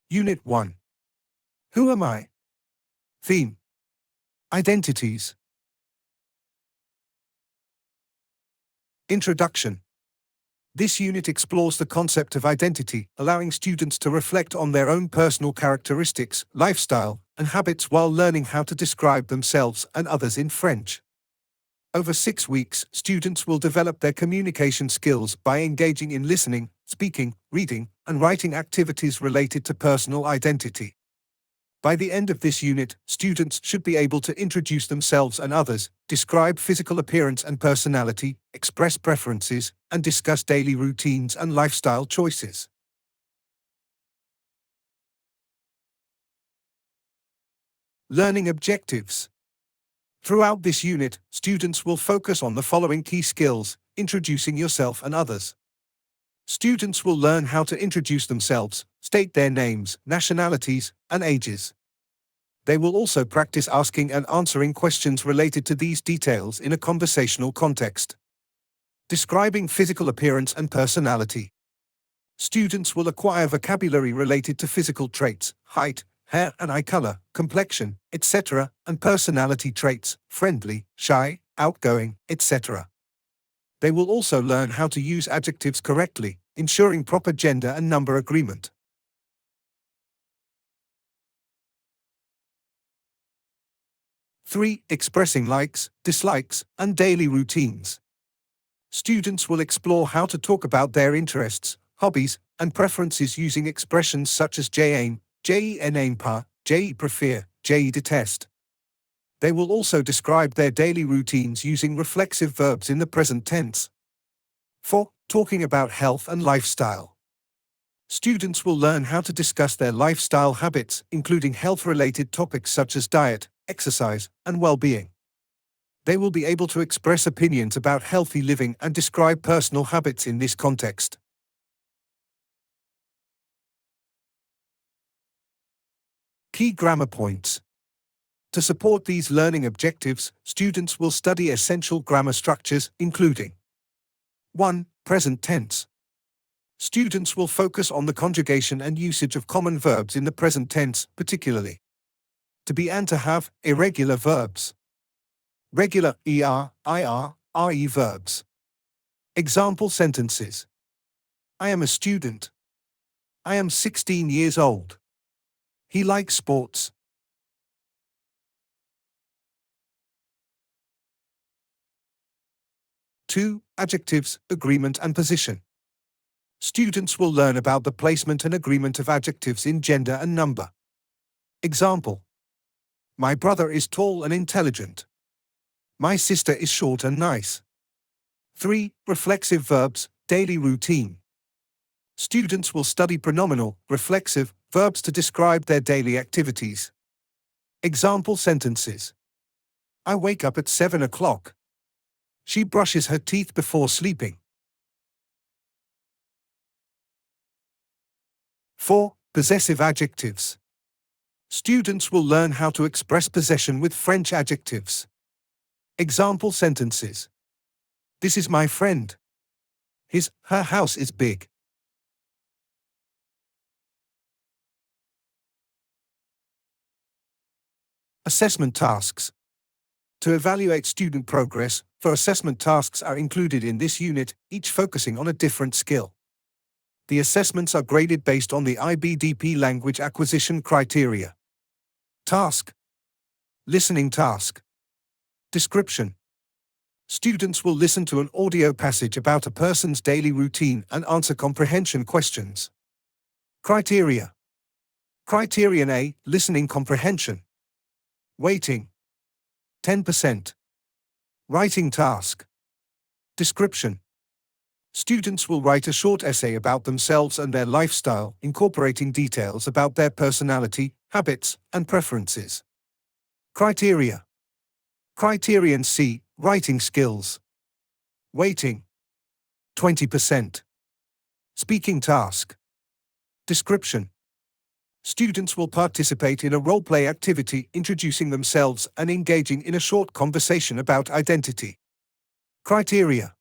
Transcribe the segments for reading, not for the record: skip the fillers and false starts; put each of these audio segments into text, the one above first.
Unit 1. Who am I? Theme: Identities. Introduction. This unit explores the concept of identity, allowing students to reflect on their own personal characteristics, lifestyle, and habits while learning how to describe themselves and others in French. Over 6 weeks, students will develop their communication skills by engaging in listening, speaking, reading, and writing activities related to personal identity. By the end of this unit, students should be able to introduce themselves and others, describe physical appearance and personality, express preferences, and discuss daily routines and lifestyle choices. Learning objectives. Throughout this unit, students will focus on the following key skills: introducing yourself and others. Students will learn how to introduce themselves, state their names, nationalities, and ages. They will also practice asking and answering questions related to these details in a conversational context. Describing physical appearance and personality. Students will acquire vocabulary related to physical traits, height, hair and eye color, complexion, etc., and personality traits, friendly, shy, outgoing, etc. They will also learn how to use adjectives correctly, ensuring proper gender and number agreement. Three, expressing likes, dislikes, and daily routines. Students will explore how to talk about their interests, hobbies, and preferences using expressions such as j'aime, je n'aime pas, je préfère, je déteste. They will also describe their daily routines using reflexive verbs in the present tense. 4. Talking about health and lifestyle. Students will learn how to discuss their lifestyle habits, including health-related topics such as diet, exercise, and well-being. They will be able to express opinions about healthy living and describe personal habits in this context. Key grammar points. To support these learning objectives, students will study essential grammar structures, including 1. Present tense. Students will focus on the conjugation and usage of common verbs in the present tense, particularly to be and to have, irregular verbs. Regular er, ir, re verbs. Example sentences. I am a student. I am 16 years old. He likes sports. Two, adjectives, agreement and position. Students will learn about the placement and agreement of adjectives in gender and number. Example. My brother is tall and intelligent. My sister is short and nice. 3. Reflexive verbs, daily routine. Students will study pronominal, reflexive verbs to describe their daily activities. Example sentences. I wake up at 7 o'clock. She brushes her teeth before sleeping. 4. Possessive adjectives. Students will learn how to express possession with French adjectives. Example sentences. This is my friend. Her house is big. Assessment tasks. To evaluate student progress, 4 assessment tasks are included in this unit, each focusing on a different skill. The assessments are graded based on the IBDP language acquisition criteria. Task. Listening task. Description. Students will listen to an audio passage about a person's daily routine and answer comprehension questions. Criteria. Criterion A, listening comprehension. Weighting. 10%. Writing task. Description. Students will write a short essay about themselves and their lifestyle, incorporating details about their personality, habits, and preferences. Criteria. Criterion C, writing skills. Weighting. 20%. Speaking task. Description. Students will participate in a role-play activity introducing themselves and engaging in a short conversation about identity. Criteria.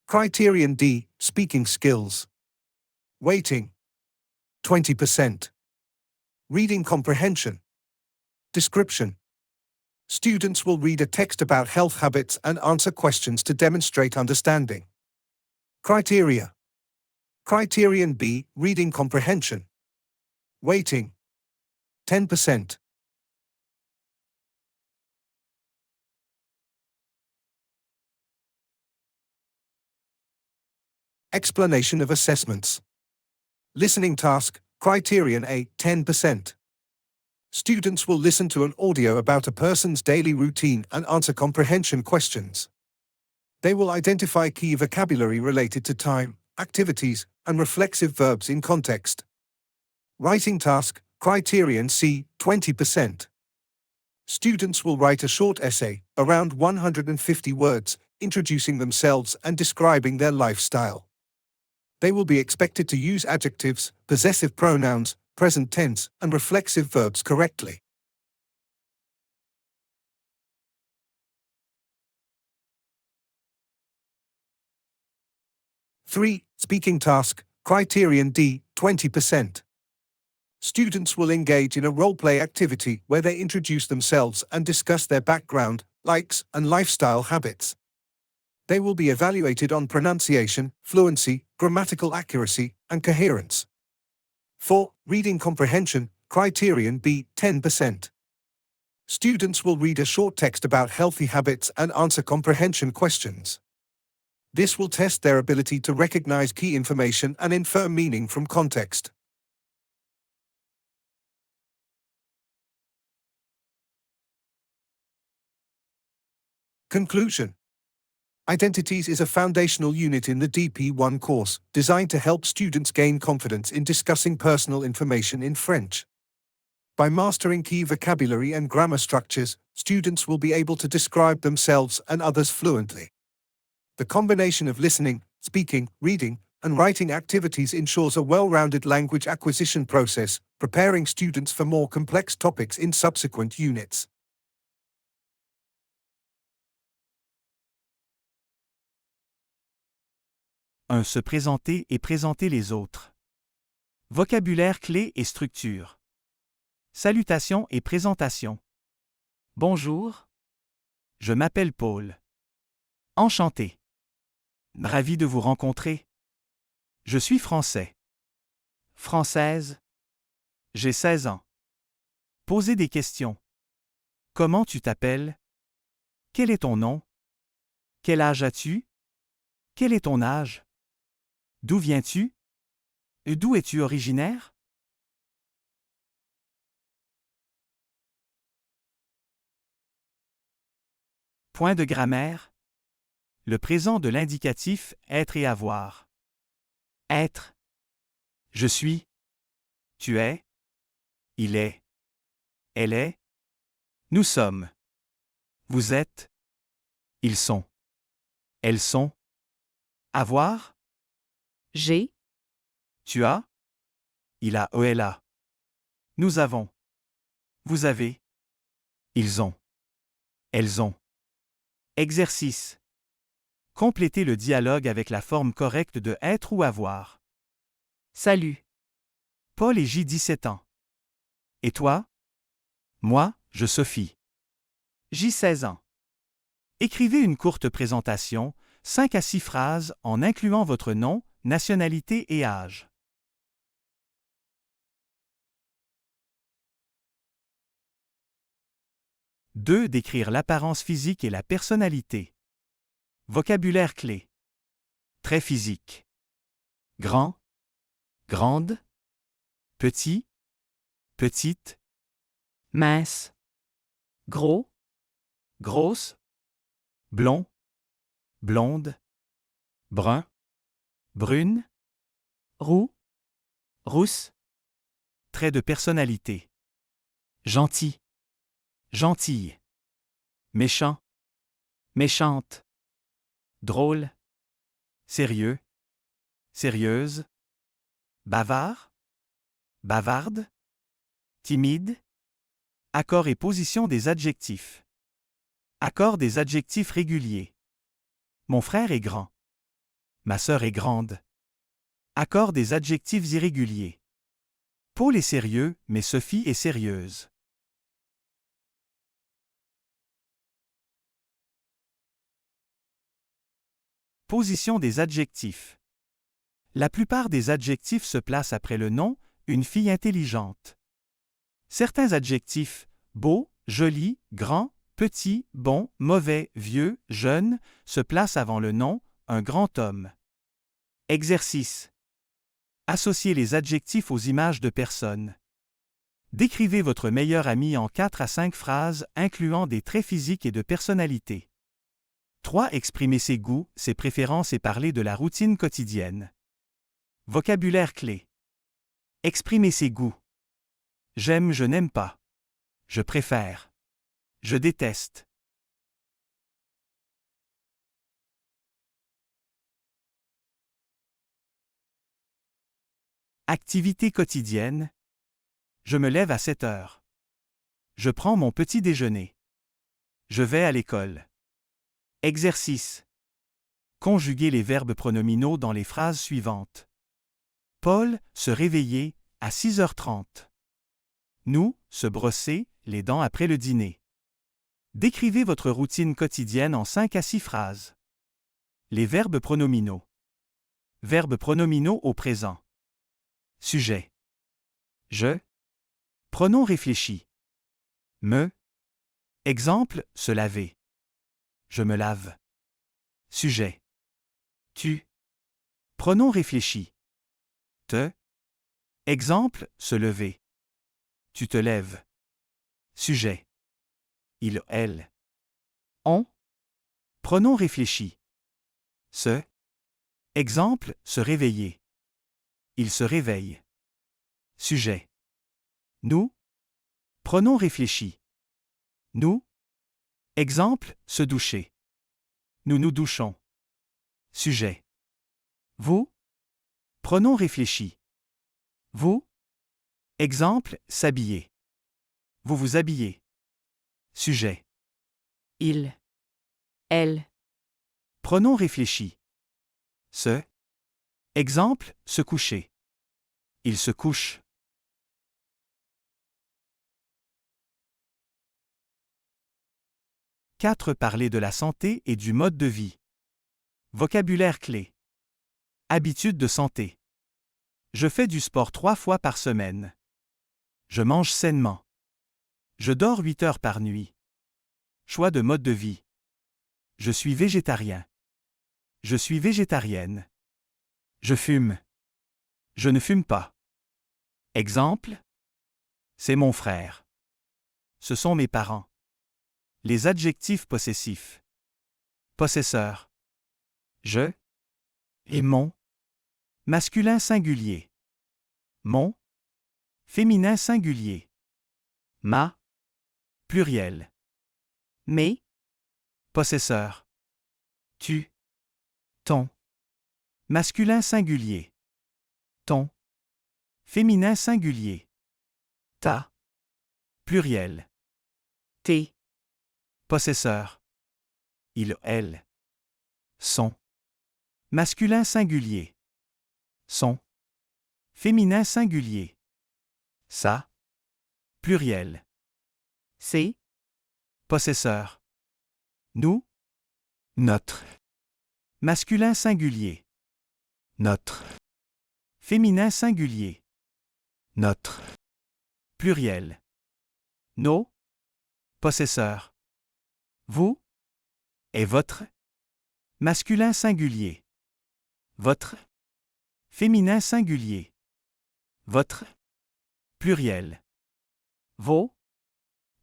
Criterion D, speaking skills. Weighting. 20%. Reading comprehension. Description. Students will read a text about health habits and answer questions to demonstrate understanding. Criteria. Criterion B, reading comprehension. Weighting. 10%. Explanation of assessments. Listening task, criterion A, 10%. Students will listen to an audio about a person's daily routine and answer comprehension questions. They will identify key vocabulary related to time, activities, and reflexive verbs in context. Writing task, criterion C, 20%. Students will write a short essay, around 150 words, introducing themselves and describing their lifestyle. They will be expected to use adjectives, possessive pronouns, present tense, and reflexive verbs correctly. Three, speaking task, criterion D, 20%. Students will engage in a role-play activity where they introduce themselves and discuss their background, likes, and lifestyle habits. They will be evaluated on pronunciation, fluency, grammatical accuracy, and coherence. 4. Reading comprehension, criterion B, 10%. Students will read a short text about healthy habits and answer comprehension questions. This will test their ability to recognize key information and infer meaning from context. Conclusion. Identities is a foundational unit in the DP1 course, designed to help students gain confidence in discussing personal information in French. By mastering key vocabulary and grammar structures, students will be able to describe themselves and others fluently. The combination of listening, speaking, reading, and writing activities ensures a well-rounded language acquisition process, preparing students for more complex topics in subsequent units. Se présenter et présenter les autres. Vocabulaire clé et structure. Salutations et présentation. Bonjour. Je m'appelle Paul. Enchanté. Ravi de vous rencontrer. Je suis français. Française. J'ai 16 ans. Poser des questions. Comment tu t'appelles? Quel est ton nom? Quel âge as-tu? Quel est ton âge? D'où viens-tu? D'où es-tu originaire? Point de grammaire. Le présent de l'indicatif être et avoir. Être. Je suis. Tu es. Il est. Elle est. Nous sommes. Vous êtes. Ils sont. Elles sont. Avoir. J'ai. Tu as. Il a, elle a. Nous avons. Vous avez. Ils ont. Elles ont. Exercice. Complétez le dialogue avec la forme correcte de être ou avoir. Salut. Paul et J, 17 ans. Et toi? Moi, je Sophie. J, 16 ans. Écrivez une courte présentation, 5 à 6 phrases en incluant votre nom, nationalité et âge. Deux, décrire l'apparence physique et la personnalité. Vocabulaire clé. Très physique. Grand, grande, petit, petite, Mince. Gros. grosse, blond, blonde, brun, brune, Roux. rousse. Trait de personnalité. Gentil, gentille, méchant, méchante, drôle, sérieux, sérieuse, bavard, bavarde, timide. Accord et position des adjectifs. Accord des adjectifs réguliers. Mon frère est grand. Ma sœur est grande. Accord des adjectifs irréguliers. Paul est sérieux, mais Sophie est sérieuse. Position des adjectifs. La plupart des adjectifs se placent après le nom, une fille intelligente. Certains adjectifs, beau, joli, grand, petit, bon, mauvais, vieux, jeune, se placent avant le nom, un grand homme. Exercice. Associez les adjectifs aux images de personnes. Décrivez votre meilleur ami en 4 à 5 phrases incluant des traits physiques et de personnalité. 3. Exprimer ses goûts, ses préférences et parler de la routine quotidienne. Vocabulaire clé. Exprimer ses goûts. J'aime, je n'aime pas. Je préfère. Je déteste. Activité quotidienne. Je me lève à 7 heures. Je prends mon petit déjeuner. Je vais à l'école. Exercice. Conjuguez les verbes pronominaux dans les phrases suivantes. Paul, se réveiller, à 6h30. Nous, se brosser, les dents après le dîner. Décrivez votre routine quotidienne en 5 à 6 phrases. Les verbes pronominaux. Verbes pronominaux au présent. Sujet. Je. Pronom réfléchi. Me. Exemple, se laver. Je me lave. Sujet. Tu. Pronom réfléchi. Te. Exemple, se lever. Tu te lèves. Sujet. Il, elle. On. Pronom réfléchi. Se. Exemple, se réveiller. Il se réveille. Sujet. Nous. Pronom réfléchi. Nous. Exemple, se doucher. Nous nous douchons. Sujet. Vous. Pronom réfléchi. Vous. Exemple, s'habiller. Vous vous habillez. Sujet. Il. Elle. Pronom réfléchi. Se. Exemple, se coucher. Il se couche. « 4. Parler de la santé et du mode de vie. Vocabulaire clé. Habitude de santé. Je fais du sport 3 fois par semaine. Je mange sainement. Je dors 8 heures par nuit. Choix de mode de vie. Je suis végétarien. Je suis végétarienne. Je fume. Je ne fume pas. Exemple. C'est mon frère. Ce sont mes parents. Les adjectifs possessifs. Possesseur. Je. Et mon. Masculin singulier. Mon. Féminin singulier. Ma. Pluriel. Mes. Possesseur. Tu. Ton. Masculin singulier. Ton. Féminin singulier. Ta. Pluriel. Tes. Possesseur. Il, elle. Son. Masculin singulier. Son. Féminin singulier. Sa. Pluriel. Ses. Possesseur. Nous. Notre. Masculin singulier. Notre. Féminin singulier. Notre. Pluriel. Nos. Possesseur. Vous. Et votre. Masculin singulier. Votre. Féminin singulier. Votre. Pluriel. Vos.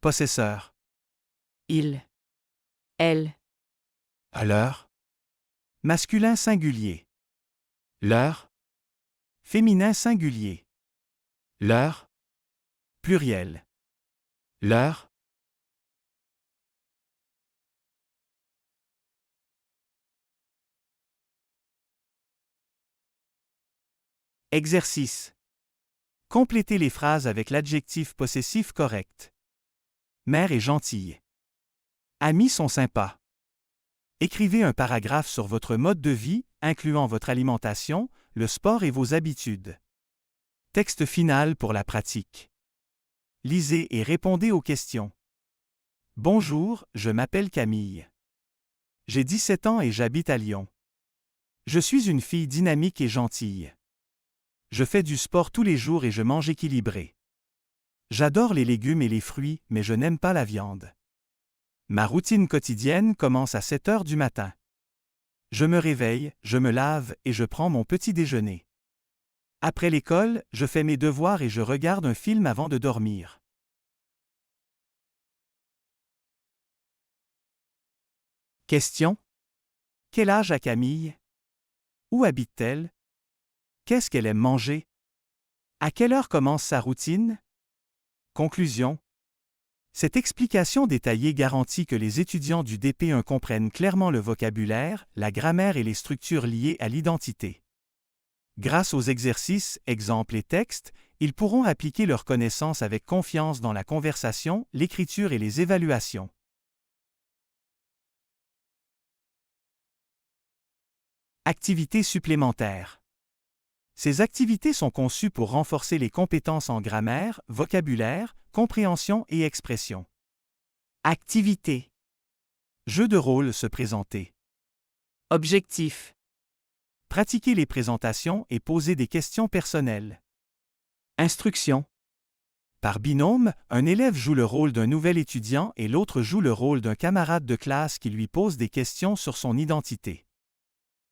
Possesseur. Il. Elle. À l'heure. Masculin singulier. L'heure. Féminin singulier. L'heure. Pluriel. L'heure. Exercice. Complétez les phrases avec l'adjectif possessif correct. Mère est gentille. Amis sont sympas. Écrivez un paragraphe sur votre mode de vie, incluant votre alimentation, le sport et vos habitudes. Texte final pour la pratique. Lisez et répondez aux questions. Bonjour, je m'appelle Camille. J'ai 17 ans et j'habite à Lyon. Je suis une fille dynamique et gentille. Je fais du sport tous les jours et je mange équilibré. J'adore les légumes et les fruits, mais je n'aime pas la viande. Ma routine quotidienne commence à 7 heures du matin. Je me réveille, je me lave et je prends mon petit déjeuner. Après l'école, je fais mes devoirs et je regarde un film avant de dormir. Question. Quel âge a Camille? Où habite-t-elle? Qu'est-ce qu'elle aime manger? À quelle heure commence sa routine? Conclusion. Cette explication détaillée garantit que les étudiants du DP1 comprennent clairement le vocabulaire, la grammaire et les structures liées à l'identité. Grâce aux exercices, exemples et textes, ils pourront appliquer leurs connaissances avec confiance dans la conversation, l'écriture et les évaluations. Activités supplémentaires. Ces activités sont conçues pour renforcer les compétences en grammaire, vocabulaire, compréhension et expression. Activité. Jeu de rôle se présenter. Objectif. Pratiquer les présentations et poser des questions personnelles. Instruction. Par binôme, un élève joue le rôle d'un nouvel étudiant et l'autre joue le rôle d'un camarade de classe qui lui pose des questions sur son identité.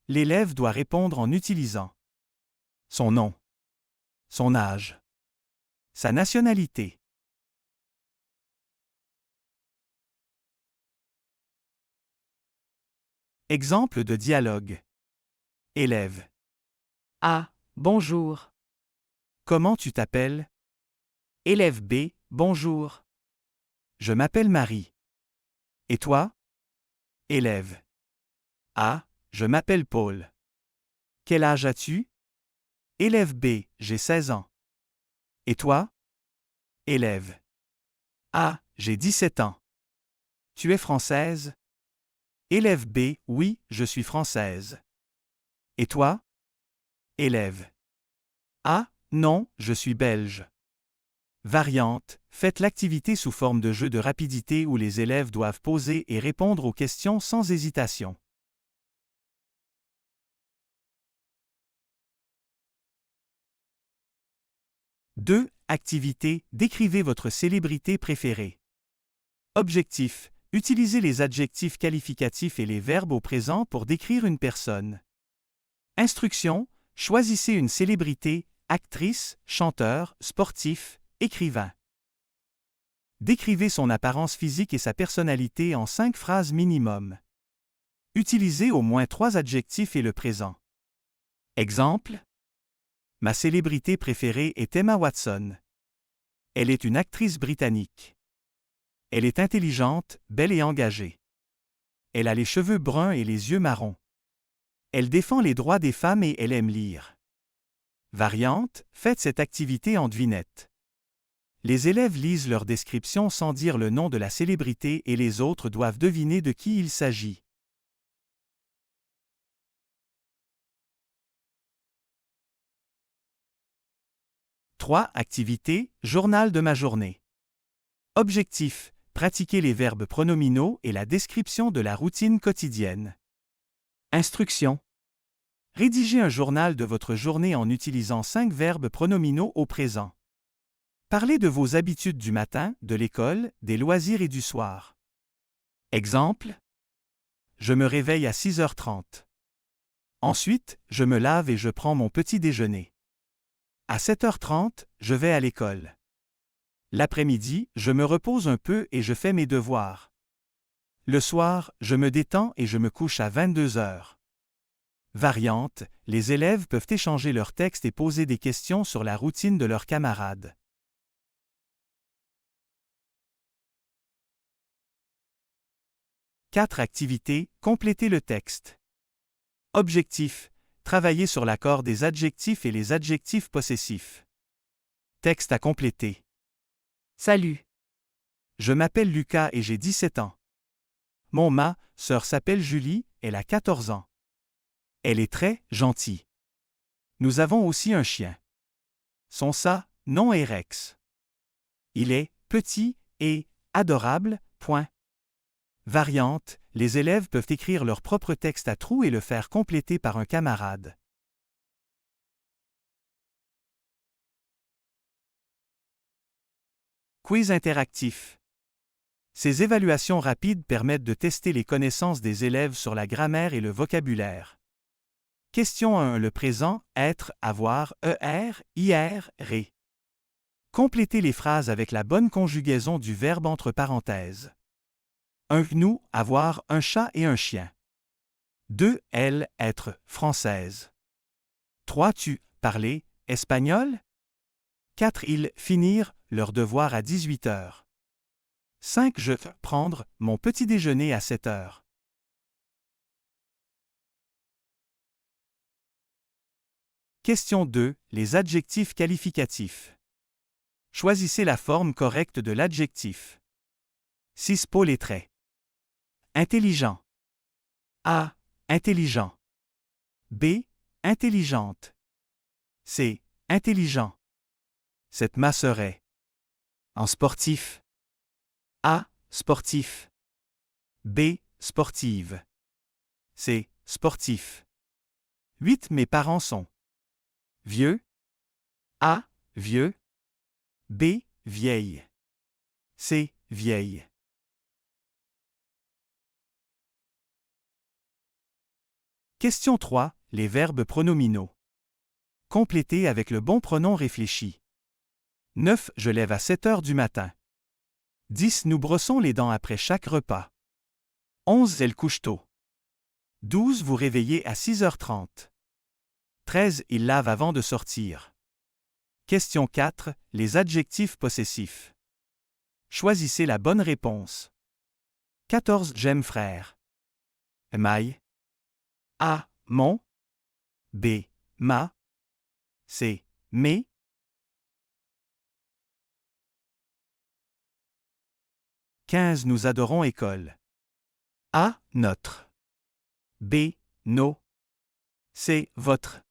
L'élève doit répondre en utilisant son nom, son âge, sa nationalité. Exemple de dialogue. Élève. A. Bonjour. Comment tu t'appelles? Élève B. Bonjour. Je m'appelle Marie. Et toi? Élève. A. Je m'appelle Paul. Quel âge as-tu? Élève B. J'ai 16 ans. Et toi? Élève. A. J'ai 17 ans. Tu es française? Élève B. Oui, je suis française. Et toi? Élève. A. Non, je suis belge. Variante. Faites l'activité sous forme de jeu de rapidité où les élèves doivent poser et répondre aux questions sans hésitation. Deux. Activité. Décrivez votre célébrité préférée. Objectif. Utilisez les adjectifs qualificatifs et les verbes au présent pour décrire une personne. Instruction. Choisissez une célébrité, actrice, chanteur, sportif, écrivain. Décrivez son apparence physique et sa personnalité en 5 phrases minimum. Utilisez au moins 3 adjectifs et le présent. Exemple. Ma célébrité préférée est Emma Watson. Elle est une actrice britannique. Elle est intelligente, belle et engagée. Elle a les cheveux bruns et les yeux marrons. Elle défend les droits des femmes et elle aime lire. Variante, faites cette activité en devinette. Les élèves lisent leur description sans dire le nom de la célébrité et les autres doivent deviner de qui il s'agit. Trois. Activité, journal de ma journée. Objectif, pratiquer les verbes pronominaux et la description de la routine quotidienne. Instruction. Rédigez un journal de votre journée en utilisant 5 verbes pronominaux au présent. Parlez de vos habitudes du matin, de l'école, des loisirs et du soir. Exemple. Je me réveille à 6h30. Ensuite, je me lave et je prends mon petit déjeuner. À 7h30, je vais à l'école. L'après-midi, je me repose un peu et je fais mes devoirs. Le soir, je me détends et je me couche à 22h. Variante, les élèves peuvent échanger leurs textes et poser des questions sur la routine de leurs camarades. Quatre. Activités, complétez le texte. Objectif, travailler sur l'accord des adjectifs et les adjectifs possessifs. Texte à compléter. Salut. Je m'appelle Lucas et j'ai 17 ans. Mon sœur s'appelle Julie, elle a 14 ans. Elle est très gentille. Nous avons aussi un chien. Son ça, non est Rex. Il est petit et adorable. Point. Variante, les élèves peuvent écrire leur propre texte à trous et le faire compléter par un camarade. Quiz interactif. Ces évaluations rapides permettent de tester les connaissances des élèves sur la grammaire et le vocabulaire. Question 1. Le présent, être, avoir, ir, ré. Complétez les phrases avec la bonne conjugaison du verbe entre parenthèses. 1. Nous, avoir un chat et un chien. 2. Elle, être, française. 3. Tu, parler, espagnol. 4. Ils, finir, leur devoir à 18 heures. 5. Je, prendre, mon petit déjeuner à 7 heures. Question 2. Les adjectifs qualificatifs. Choisissez la forme correcte de l'adjectif. 6. Peau les traits. Intelligent. A. Intelligent. B. Intelligente. C. Intelligent. Cette ma serait. En sportif. A. Sportif. B. Sportive. C. Sportif. 8. Mes parents sont. Vieux. A. Vieux. B. Vieille. C. Vieille. Question 3. Les verbes pronominaux. Complétez avec le bon pronom réfléchi. 9. Je lève à 7 heures du matin. 10. Nous brossons les dents après chaque repas. 11. Elle couche tôt. 12. Vous réveillez à 6h30. 13. Il lave avant de sortir. Question 4. Les adjectifs possessifs. Choisissez la bonne réponse. 14. J'aime frère. Maille. A. Mon. B. Ma. C. Mes. « 15. Nous adorons école. A. Notre. B. Nos. C. Votre.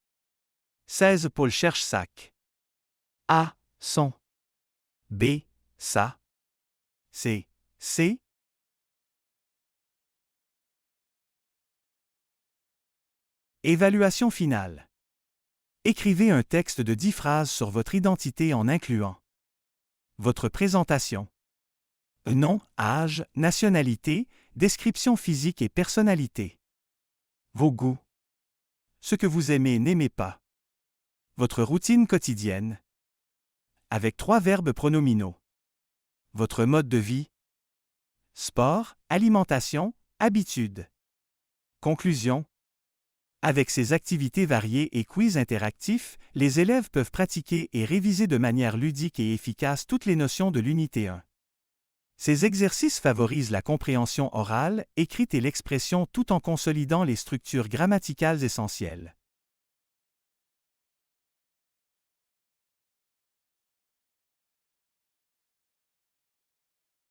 16. Paul cherche sac. A. Son. B. Sa. C. C. Évaluation finale. Écrivez un texte de 10 phrases sur votre identité en incluant votre présentation, nom, âge, nationalité, description physique et personnalité, vos goûts, ce que vous aimez et n'aimez pas, votre routine quotidienne, avec 3 verbes pronominaux, votre mode de vie, sport, alimentation, habitude. Conclusion. Avec ces activités variées et quiz interactifs, les élèves peuvent pratiquer et réviser de manière ludique et efficace toutes les notions de l'unité 1. Ces exercices favorisent la compréhension orale, écrite et l'expression tout en consolidant les structures grammaticales essentielles.